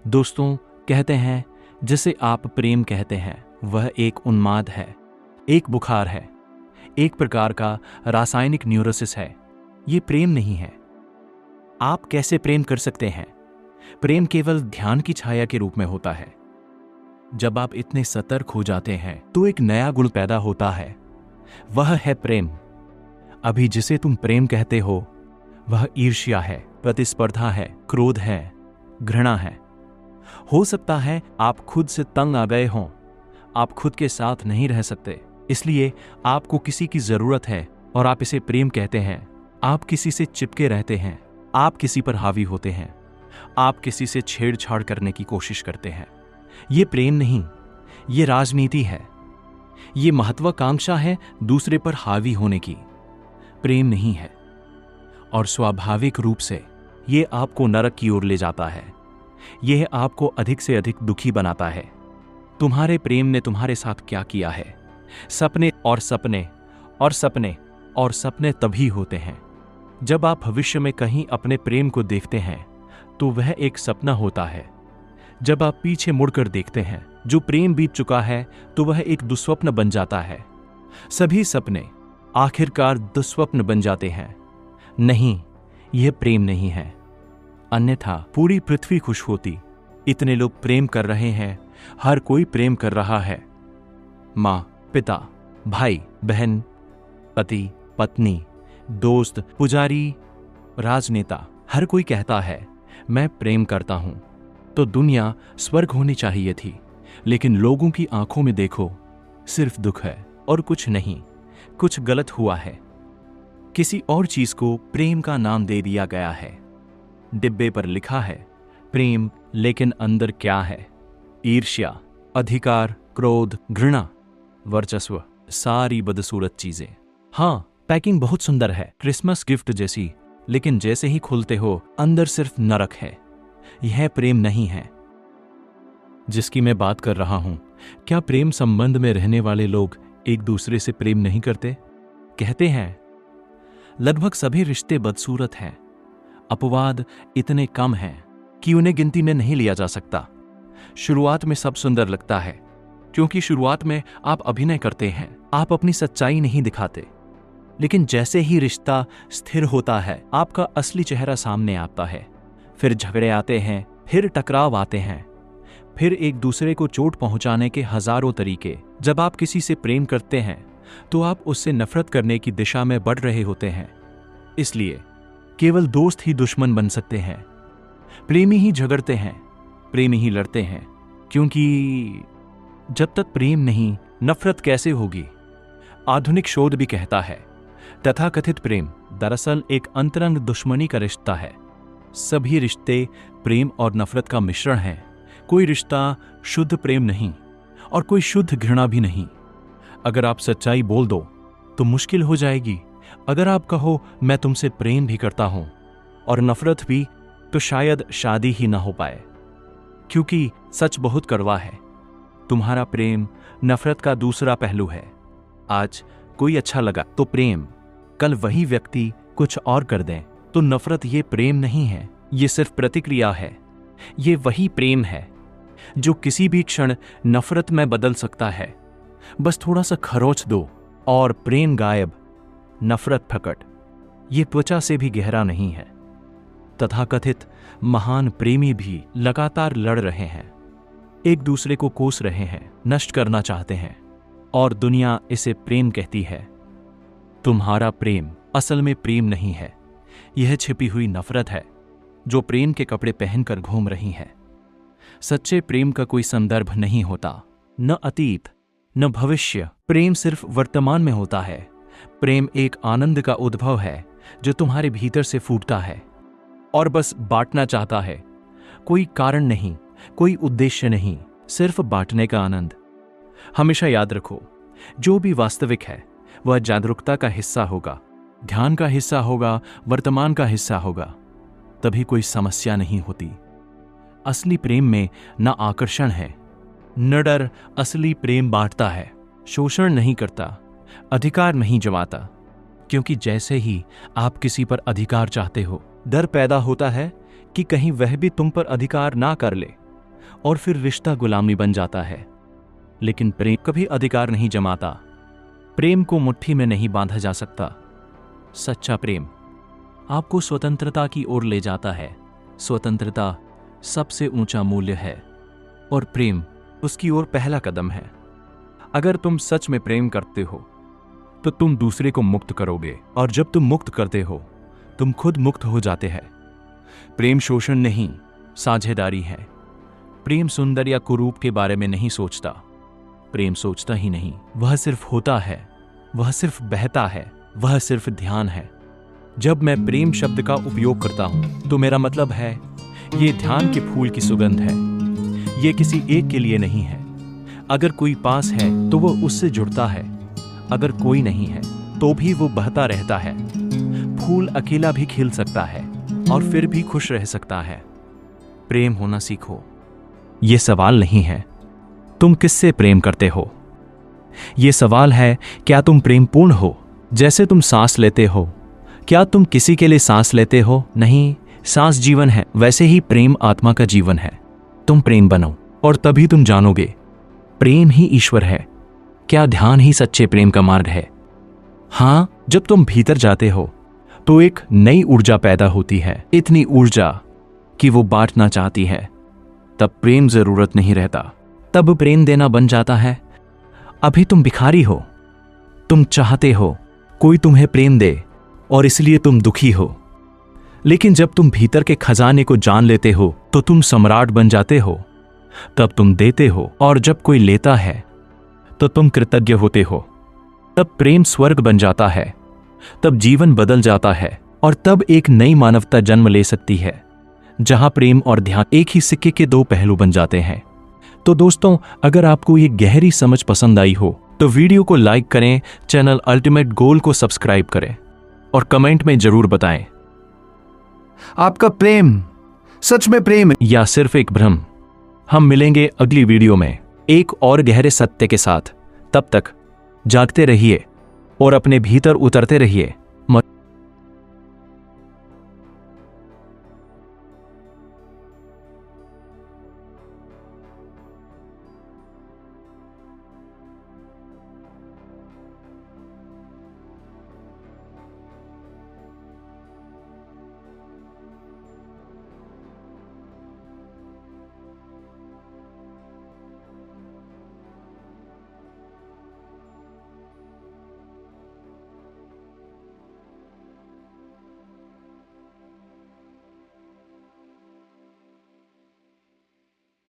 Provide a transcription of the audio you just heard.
दोस्तों, कहते हैं जिसे आप प्रेम कहते हैं वह एक उन्माद है, एक बुखार है, एक प्रकार का रासायनिक न्यूरोसिस है। ये प्रेम नहीं है। आप कैसे प्रेम कर सकते हैं? प्रेम केवल ध्यान की छाया के रूप में होता है। जब आप इतने सतर्क हो जाते हैं तो एक नया गुण पैदा होता है, वह है प्रेम। अभी जिसे तुम प्रेम कहते हो वह ईर्ष्या है, प्रतिस्पर्धा है, क्रोध है, घृणा है। हो सकता है आप खुद से तंग आ गए हों, आप खुद के साथ नहीं रह सकते, इसलिए आपको किसी की जरूरत है और आप इसे प्रेम कहते हैं। आप किसी से चिपके रहते हैं, आप किसी पर हावी होते हैं, आप किसी से छेड़छाड़ करने की कोशिश करते हैं। ये प्रेम नहीं, ये राजनीति है, ये महत्वाकांक्षा है दूसरे पर हावी होने की। प्रेम नहीं है और स्वाभाविक रूप से ये आपको नरक की ओर ले जाता है। यह आपको अधिक से अधिक दुखी बनाता है। तुम्हारे प्रेम ने तुम्हारे साथ क्या किया है? सपने और सपने और सपने और सपने तभी होते हैं जब आप भविष्य में कहीं अपने प्रेम को देखते हैं तो वह एक सपना होता है। जब आप पीछे मुड़कर देखते हैं जो प्रेम बीत चुका है तो वह एक दुस्वप्न बन जाता है। सभी सपने आखिरकार दुस्वप्न बन जाते हैं। नहीं, यह प्रेम नहीं है, अन्यथा पूरी पृथ्वी खुश होती। इतने लोग प्रेम कर रहे हैं, हर कोई प्रेम कर रहा है। माँ, पिता, भाई, बहन, पति, पत्नी, दोस्त, पुजारी, राजनेता, हर कोई कहता है मैं प्रेम करता हूं। तो दुनिया स्वर्ग होनी चाहिए थी, लेकिन लोगों की आंखों में देखो सिर्फ दुख है और कुछ नहीं। कुछ गलत हुआ है। किसी और चीज को प्रेम का नाम दे दिया गया है। डिब्बे पर लिखा है प्रेम, लेकिन अंदर क्या है? ईर्ष्या, अधिकार, क्रोध, घृणा, वर्चस्व, सारी बदसूरत चीजें। हाँ, पैकिंग बहुत सुंदर है, क्रिसमस गिफ्ट जैसी, लेकिन जैसे ही खोलते हो अंदर सिर्फ नरक है। यह प्रेम नहीं है जिसकी मैं बात कर रहा हूं। क्या प्रेम संबंध में रहने वाले लोग एक दूसरे से प्रेम नहीं करते? कहते हैं लगभग सभी रिश्ते बदसूरत हैं। अपवाद इतने कम हैं कि उन्हें गिनती में नहीं लिया जा सकता। शुरुआत में सब सुंदर लगता है क्योंकि शुरुआत में आप अभिनय करते हैं, आप अपनी सच्चाई नहीं दिखाते। लेकिन जैसे ही रिश्ता स्थिर होता है आपका असली चेहरा सामने आता है। फिर झगड़े आते हैं, फिर टकराव आते हैं, फिर एक दूसरे को चोट पहुंचाने के हजारों तरीके। जब आप किसी से प्रेम करते हैं तो आप उससे नफरत करने की दिशा में बढ़ रहे होते हैं। इसलिए केवल दोस्त ही दुश्मन बन सकते हैं। प्रेमी ही झगड़ते हैं, प्रेमी ही लड़ते हैं, क्योंकि जब तक प्रेम नहीं नफरत कैसे होगी? आधुनिक शोध भी कहता है तथाकथित प्रेम दरअसल एक अंतरंग दुश्मनी का रिश्ता है। सभी रिश्ते प्रेम और नफरत का मिश्रण हैं। कोई रिश्ता शुद्ध प्रेम नहीं और कोई शुद्ध घृणा भी नहीं। अगर आप सच्चाई बोल दो तो मुश्किल हो जाएगी। अगर आप कहो मैं तुमसे प्रेम भी करता हूं और नफरत भी, तो शायद शादी ही ना हो पाए, क्योंकि सच बहुत कड़वा है। तुम्हारा प्रेम नफरत का दूसरा पहलू है। आज कोई अच्छा लगा तो प्रेम, कल वही व्यक्ति कुछ और कर दें तो नफरत। ये प्रेम नहीं है, ये सिर्फ प्रतिक्रिया है। ये वही प्रेम है जो किसी भी क्षण नफरत में बदल सकता है। बस थोड़ा सा खरोच दो और प्रेम गायब, नफरत प्रकट। ये त्वचा से भी गहरा नहीं है। तथाकथित महान प्रेमी भी लगातार लड़ रहे हैं, एक दूसरे को कोस रहे हैं, नष्ट करना चाहते हैं, और दुनिया इसे प्रेम कहती है। तुम्हारा प्रेम असल में प्रेम नहीं है, यह छिपी हुई नफरत है जो प्रेम के कपड़े पहनकर घूम रही है। सच्चे प्रेम का कोई संदर्भ नहीं होता, न अतीत न भविष्य। प्रेम सिर्फ वर्तमान में होता है। प्रेम एक आनंद का उद्भव है जो तुम्हारे भीतर से फूटता है और बस बांटना चाहता है। कोई कारण नहीं, कोई उद्देश्य नहीं, सिर्फ बांटने का आनंद। हमेशा याद रखो, जो भी वास्तविक है वह जागरूकता का हिस्सा होगा, ध्यान का हिस्सा होगा, वर्तमान का हिस्सा होगा। तभी कोई समस्या नहीं होती। असली प्रेम में न आकर्षण है न डर। असली प्रेम बांटता है, शोषण नहीं करता, अधिकार नहीं जमाता। क्योंकि जैसे ही आप किसी पर अधिकार चाहते हो, डर पैदा होता है कि कहीं वह भी तुम पर अधिकार ना कर ले। और फिर रिश्ता गुलामी बन जाता है। लेकिन प्रेम कभी अधिकार नहीं जमाता। प्रेम को मुट्ठी में नहीं बांधा जा सकता। सच्चा प्रेम आपको स्वतंत्रता की ओर ले जाता है। स्वतंत्रता सबसे ऊंचा मूल्य है और प्रेम उसकी ओर पहला कदम है। अगर तुम सच में प्रेम करते हो तो तुम दूसरे को मुक्त करोगे, और जब तुम मुक्त करते हो तुम खुद मुक्त हो जाते हैं। प्रेम शोषण नहीं, साझेदारी है। प्रेम सुंदर या कुरूप के बारे में नहीं सोचता। प्रेम सोचता ही नहीं, वह सिर्फ होता है, वह सिर्फ बहता है, वह सिर्फ ध्यान है। जब मैं प्रेम शब्द का उपयोग करता हूं तो मेरा मतलब है ये ध्यान के फूल की सुगंध है। ये किसी एक के लिए नहीं है। अगर कोई पास है तो वो उससे जुड़ता है, अगर कोई नहीं है तो भी वो बहता रहता है। फूल अकेला भी खिल सकता है और फिर भी खुश रह सकता है। प्रेम होना सीखो। ये सवाल नहीं है तुम किससे प्रेम करते हो, ये सवाल है क्या तुम प्रेमपूर्ण हो। जैसे तुम सांस लेते हो, क्या तुम किसी के लिए सांस लेते हो? नहीं, सांस जीवन है, वैसे ही प्रेम आत्मा का जीवन है। तुम प्रेम बनो और तभी तुम जानोगे प्रेम ही ईश्वर है। क्या ध्यान ही सच्चे प्रेम का मार्ग है? हां, जब तुम भीतर जाते हो तो एक नई ऊर्जा पैदा होती है, इतनी ऊर्जा कि वो बांटना चाहती है। तब प्रेम जरूरत नहीं रहता, तब प्रेम देना बन जाता है। अभी तुम भिखारी हो, तुम चाहते हो कोई तुम्हें प्रेम दे और इसलिए तुम दुखी हो। लेकिन जब तुम भीतर के खजाने को जान लेते हो तो तुम सम्राट बन जाते हो। तब तुम देते हो और जब कोई लेता है तो तुम कृतज्ञ होते हो। तब प्रेम स्वर्ग बन जाता है, तब जीवन बदल जाता है और तब एक नई मानवता जन्म ले सकती है जहां प्रेम और ध्यान एक ही सिक्के के दो पहलू बन जाते हैं। तो दोस्तों, अगर आपको ये गहरी समझ पसंद आई हो तो वीडियो को लाइक करें, चैनल अल्टीमेट गोल को सब्सक्राइब करें और कमेंट में जरूर बताएं आपका प्रेम सच में प्रेम है या सिर्फ एक भ्रम। हम मिलेंगे अगली वीडियो में एक और गहरे सत्य के साथ। तब तक जागते रहिए और अपने भीतर उतरते रहिए।